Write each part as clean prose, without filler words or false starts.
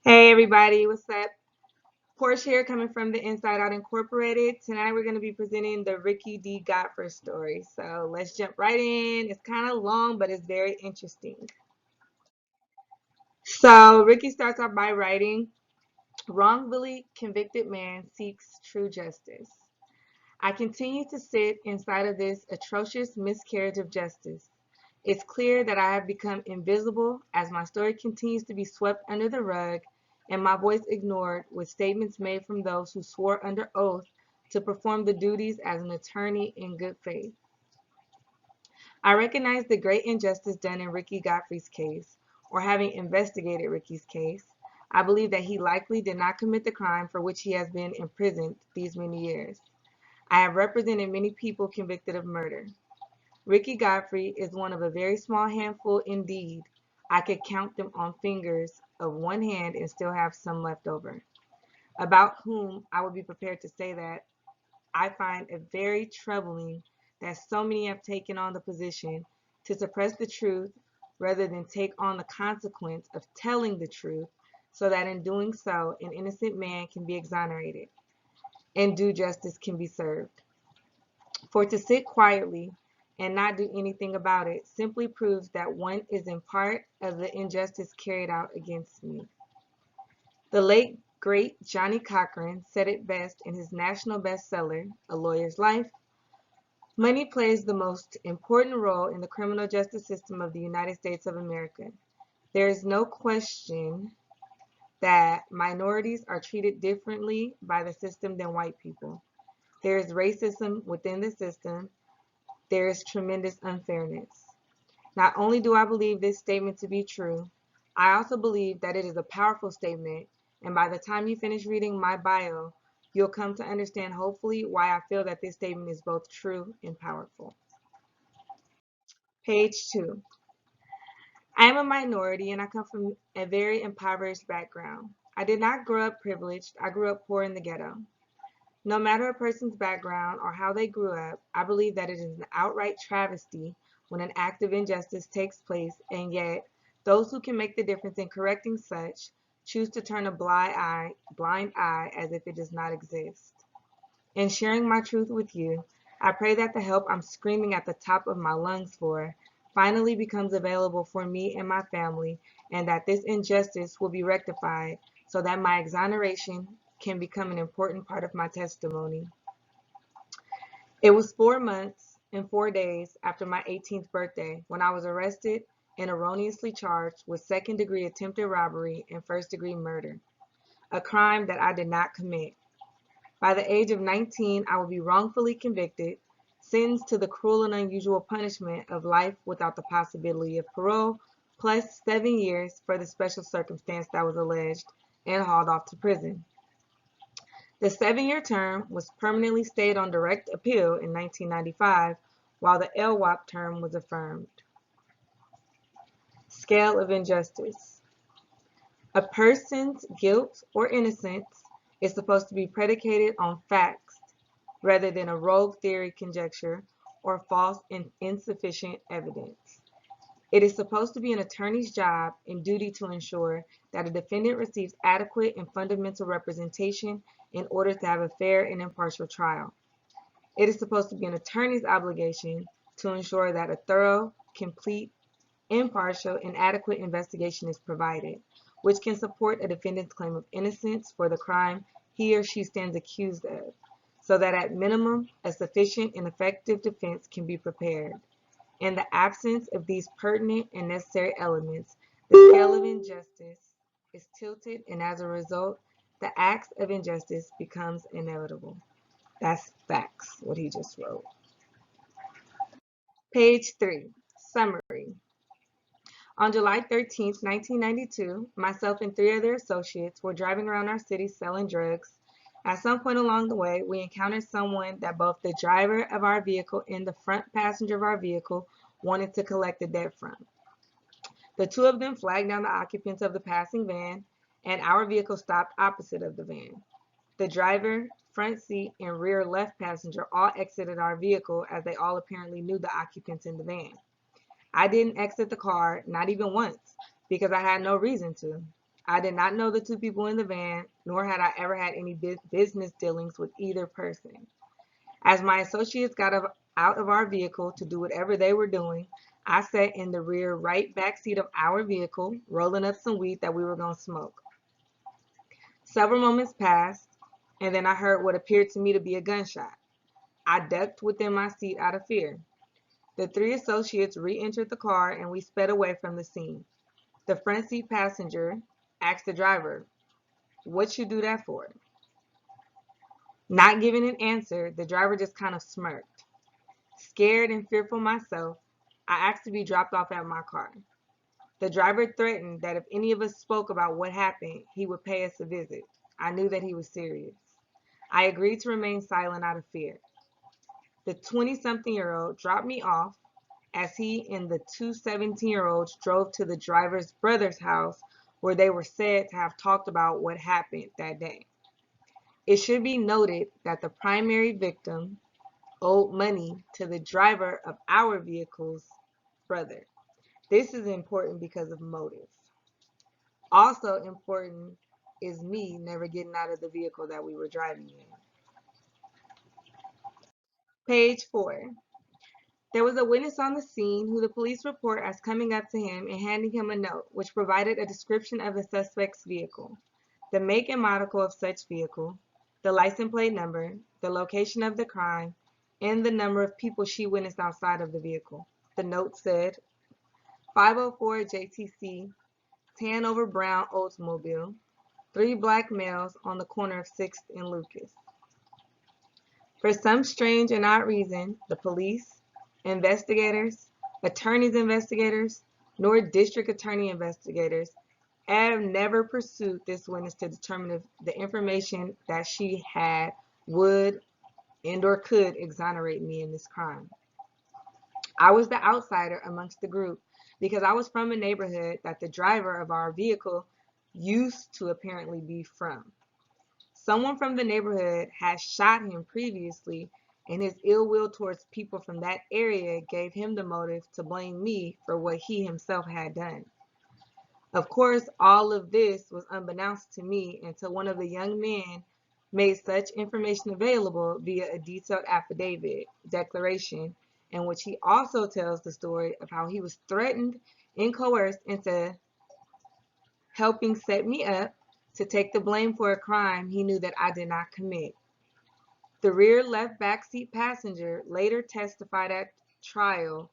Hey everybody, what's up? Porsche here coming from the Inside Out Incorporated. Tonight we're going to be presenting the Ricky D. Godfrey story. So let's jump right in. It's kind of long, but it's very interesting. So Ricky starts off by writing, Wrongfully convicted man seeks true justice. I continue to sit inside of this atrocious miscarriage of justice. It's clear that I have become invisible as my story continues to be swept under the rug and my voice ignored with statements made from those who swore under oath to perform the duties as an attorney in good faith. I recognize the great injustice done in Ricky Godfrey's case, or having investigated Ricky's case. I believe that he likely did not commit the crime for which he has been imprisoned these many years. I have represented many people convicted of murder. Ricky Godfrey is one of a very small handful indeed. I could count them on fingers of one hand and still have some left over, about whom I would be prepared to say that I find it very troubling that so many have taken on the position to suppress the truth rather than take on the consequence of telling the truth so that in doing so an innocent man can be exonerated and due justice can be served. For to sit quietly and not do anything about it simply proves that one is in part of the injustice carried out against me. The late great Johnny Cochran said it best in his national bestseller, A Lawyer's Life. Money plays the most important role in the criminal justice system of the United States of America. There is no question that minorities are treated differently by the system than white people. There is racism within the system. There is tremendous unfairness. Not only do I believe this statement to be true, I also believe that it is a powerful statement, and by the time you finish reading my bio, you'll come to understand hopefully why I feel that this statement is both true and powerful. Page 2. I am a minority and I come from a very impoverished background. I did not grow up privileged, I grew up poor in the ghetto. No matter a person's background or how they grew up, I believe that it is an outright travesty when an act of injustice takes place, and yet those who can make the difference in correcting such choose to turn a blind eye as if it does not exist. In sharing my truth with you, I pray that the help I'm screaming at the top of my lungs for finally becomes available for me and my family, and that this injustice will be rectified so that my exoneration can become an important part of my testimony. It was 4 months and 4 days after my 18th birthday when I was arrested and erroneously charged with second-degree attempted robbery and first-degree murder, a crime that I did not commit. By the age of 19, I would be wrongfully convicted, sentenced to the cruel and unusual punishment of life without the possibility of parole, plus 7 years for the special circumstance that was alleged, and hauled off to prison. The 7-year term was permanently stayed on direct appeal in 1995, while the LWOP term was affirmed. Scale of injustice. A person's guilt or innocence is supposed to be predicated on facts rather than a rogue theory, conjecture, or false and insufficient evidence. It is supposed to be an attorney's job and duty to ensure that a defendant receives adequate and fundamental representation in order to have a fair and impartial trial. It is supposed to be an attorney's obligation to ensure that a thorough, complete, impartial, and adequate investigation is provided, which can support a defendant's claim of innocence for the crime he or she stands accused of, so that at minimum, a sufficient and effective defense can be prepared. In the absence of these pertinent and necessary elements, the scale of injustice is tilted, and as a result, the acts of injustice becomes inevitable. That's facts, what he just wrote. Page 3, summary. On July 13, 1992, myself and 3 other associates were driving around our city selling drugs. At some point along the way, we encountered someone that both the driver of our vehicle and the front passenger of our vehicle wanted to collect the debt from. The two of them flagged down the occupants of the passing van, and our vehicle stopped opposite of the van. The driver, front seat, and rear left passenger all exited our vehicle as they all apparently knew the occupants in the van. I didn't exit the car, not even once, because I had no reason to. I did not know the two people in the van, nor had I ever had any business dealings with either person. As my associates got out of our vehicle to do whatever they were doing, I sat in the rear right back seat of our vehicle, rolling up some weed that we were going to smoke. Several moments passed, and then I heard what appeared to me to be a gunshot. I ducked within my seat out of fear. The three associates re-entered the car, and we sped away from the scene. The front seat passenger asked the driver, "What you do that for?" Not giving an answer, the driver just kind of smirked. Scared and fearful myself, I asked to be dropped off at my car. The driver threatened that if any of us spoke about what happened, he would pay us a visit. I knew that he was serious. I agreed to remain silent out of fear. The 20-something-year-old dropped me off as he and the two 17-year-olds drove to the driver's brother's house, where they were said to have talked about what happened that day. It should be noted that the primary victim owed money to the driver of our vehicle's brother. This is important because of motive. Also important is me never getting out of the vehicle that we were driving in. Page 4. There was a witness on the scene who the police report as coming up to him and handing him a note, which provided a description of the suspect's vehicle, the make and model of such vehicle, the license plate number, the location of the crime, and the number of people she witnessed outside of the vehicle. The note said, 504 JTC, tan over brown Oldsmobile, 3 black males on the corner of 6th and Lucas. For some strange and odd reason, the police, investigators, attorneys investigators, nor district attorney investigators have never pursued this witness to determine if the information that she had would and or could exonerate me in this crime. I was the outsider amongst the group because I was from a neighborhood that the driver of our vehicle used to apparently be from. Someone from the neighborhood had shot him previously, and his ill will towards people from that area gave him the motive to blame me for what he himself had done. Of course, all of this was unbeknownst to me until one of the young men made such information available via a detailed affidavit declaration, in which he also tells the story of how he was threatened and coerced into helping set me up to take the blame for a crime he knew that I did not commit. The rear left backseat passenger later testified at trial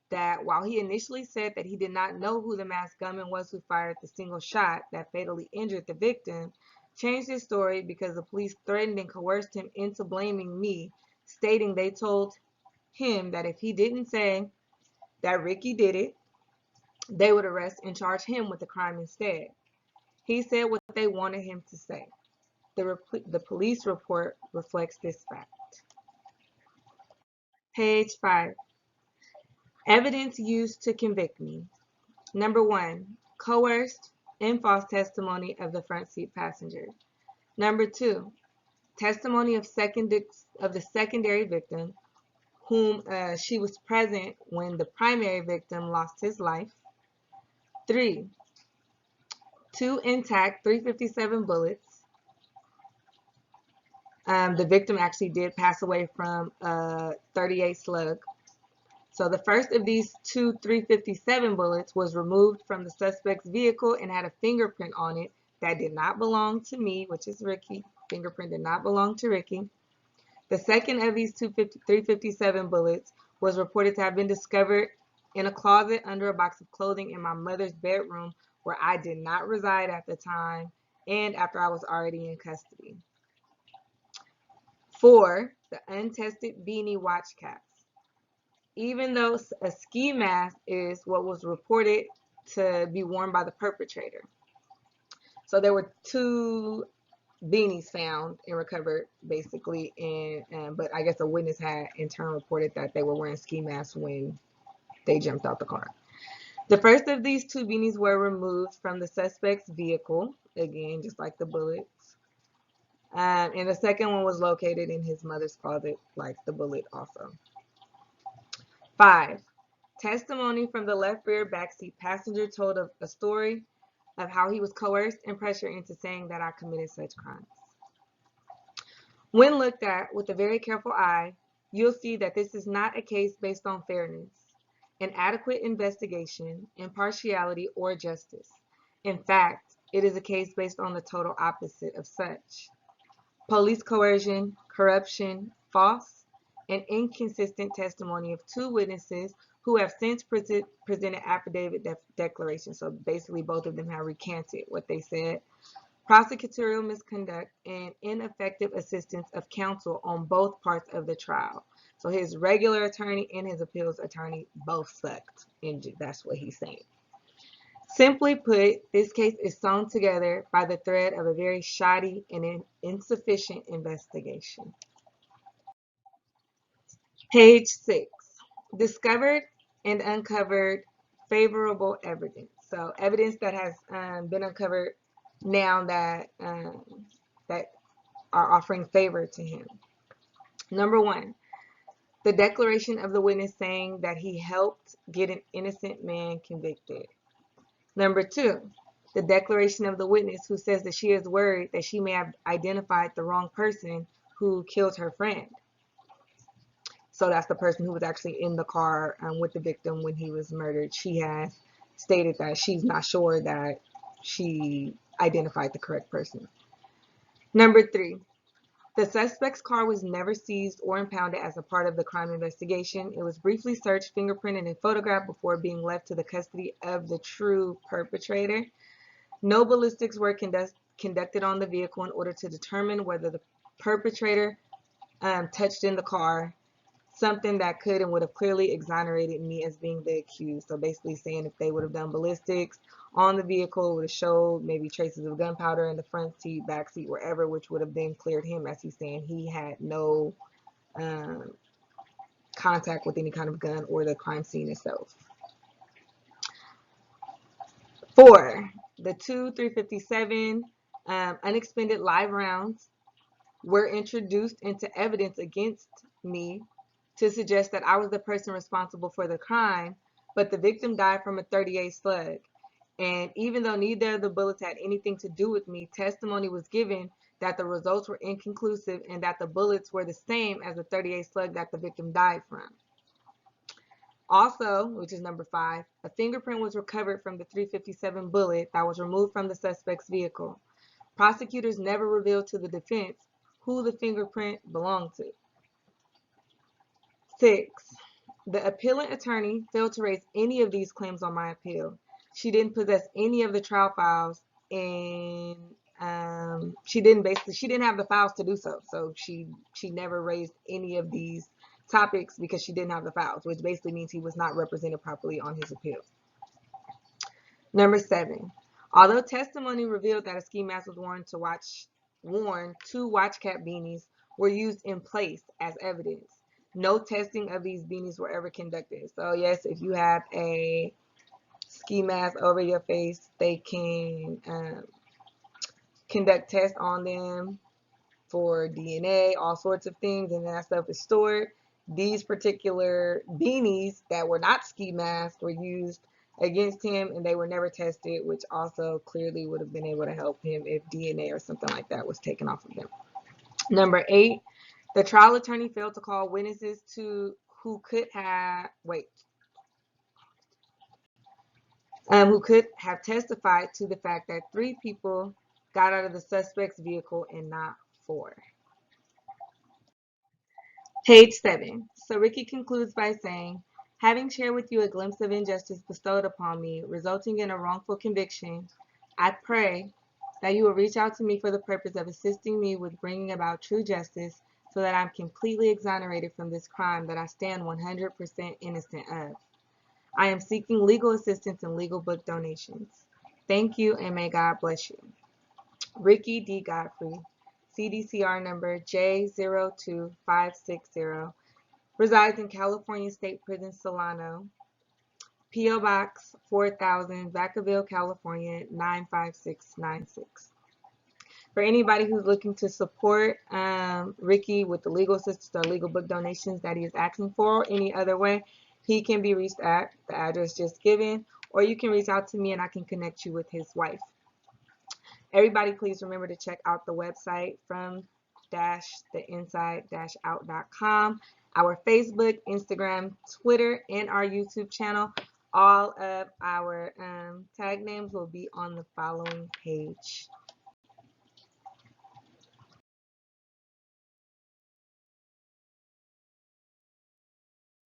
that while he initially said that he did not know who the masked gunman was who fired the single shot that fatally injured the victim, changed his story because the police threatened and coerced him into blaming me, stating they told him that if he didn't say that Ricky did it, they would arrest and charge him with the crime instead. He said what they wanted him to say. The police report reflects this fact. Page 5. Evidence used to convict me. Number 1, coerced and false testimony of the front seat passenger. Number 2, testimony of the secondary victim, whom she was present when the primary victim lost his life. 3, 2 intact .357 bullets. The victim actually did pass away from a .38 slug. So the first of these 2 .357 bullets was removed from the suspect's vehicle and had a fingerprint on it that did not belong to me, which is Ricky. Fingerprint did not belong to Ricky. The second of these 2 .357 bullets was reported to have been discovered in a closet under a box of clothing in my mother's bedroom, where I did not reside at the time and after I was already in custody. 4, the untested beanie watch caps. Even though a ski mask is what was reported to be worn by the perpetrator. So there were 2 beanies found and recovered, basically, but I guess a witness had in turn reported that they were wearing ski masks when they jumped out the car. The first of these 2 beanies were removed from the suspect's vehicle, again, just like the bullets. And the second one was located in his mother's closet, like the bullet also. 5, testimony from the left rear backseat passenger told of a story of how he was coerced and pressured into saying that I committed such crimes. When looked at with a very careful eye, you'll see that this is not a case based on fairness, an adequate investigation, impartiality, or justice. In fact, it is a case based on the total opposite of such. Police coercion, corruption, false and inconsistent testimony of two witnesses who have since presented affidavit declarations. So basically both of them have recanted what they said. Prosecutorial misconduct and ineffective assistance of counsel on both parts of the trial. So his regular attorney and his appeals attorney both sucked, and that's what he's saying. Simply put, this case is sewn together by the thread of a very shoddy and insufficient investigation. Page 6. Discovered and uncovered favorable evidence. So evidence that has been uncovered now that are offering favor to him. Number 1, the declaration of the witness saying that he helped get an innocent man convicted. Number 2, the declaration of the witness who says that she is worried that she may have identified the wrong person who killed her friend. So that's the person who was actually in the car with the victim when he was murdered. She has stated that she's not sure that she identified the correct person. Number 3, the suspect's car was never seized or impounded as a part of the crime investigation. It was briefly searched, fingerprinted, and photographed before being left to the custody of the true perpetrator. No ballistics were conducted on the vehicle in order to determine whether the perpetrator touched in the car, something that could and would have clearly exonerated me as being the accused. So basically saying if they would have done ballistics on the vehicle, it would have showed maybe traces of gunpowder in the front seat, back seat, wherever, which would have then cleared him, as he's saying he had no contact with any kind of gun or the crime scene itself. 4, the 2 .357 unexpended live rounds were introduced into evidence against me to suggest that I was the person responsible for the crime, but the victim died from a .38 slug. And even though neither of the bullets had anything to do with me, testimony was given that the results were inconclusive and that the bullets were the same as the .38 slug that the victim died from. Also, which is number 5, a fingerprint was recovered from the .357 bullet that was removed from the suspect's vehicle. Prosecutors never revealed to the defense who the fingerprint belonged to. 6, the appellant attorney failed to raise any of these claims on my appeal. She didn't possess any of the trial files, and she didn't have the files to do so. So she never raised any of these topics because she didn't have the files, which basically means he was not represented properly on his appeal. Number 7, although testimony revealed that a ski mask was worn, 2 watch cap beanies were used in place as evidence. No testing of these beanies were ever conducted. So yes, if you have a ski mask over your face, they can conduct tests on them for DNA, all sorts of things, and that stuff is stored. These particular beanies that were not ski masks were used against him, and they were never tested, which also clearly would have been able to help him if DNA or something like that was taken off of them. Number 8, the trial attorney failed to call witnesses who could have testified to the fact that 3 people got out of the suspect's vehicle and not 4. Page 7. So Ricky concludes by saying, having shared with you a glimpse of injustice bestowed upon me, resulting in a wrongful conviction, I pray that you will reach out to me for the purpose of assisting me with bringing about true justice so that I'm completely exonerated from this crime that I stand 100% innocent of. I am seeking legal assistance and legal book donations. Thank you, and may God bless you. Ricky D. Godfrey, CDCR number J02560, resides in California State Prison, Solano, P.O. Box 4000, Vacaville, California 95696. For anybody who's looking to support Ricky with the legal assistance or legal book donations that he is asking for any other way, he can be reached at the address just given, or you can reach out to me and I can connect you with his wife. Everybody, please remember to check out the website from-theinside-out.com, our Facebook, Instagram, Twitter, and our YouTube channel. All of our tag names will be on the following page.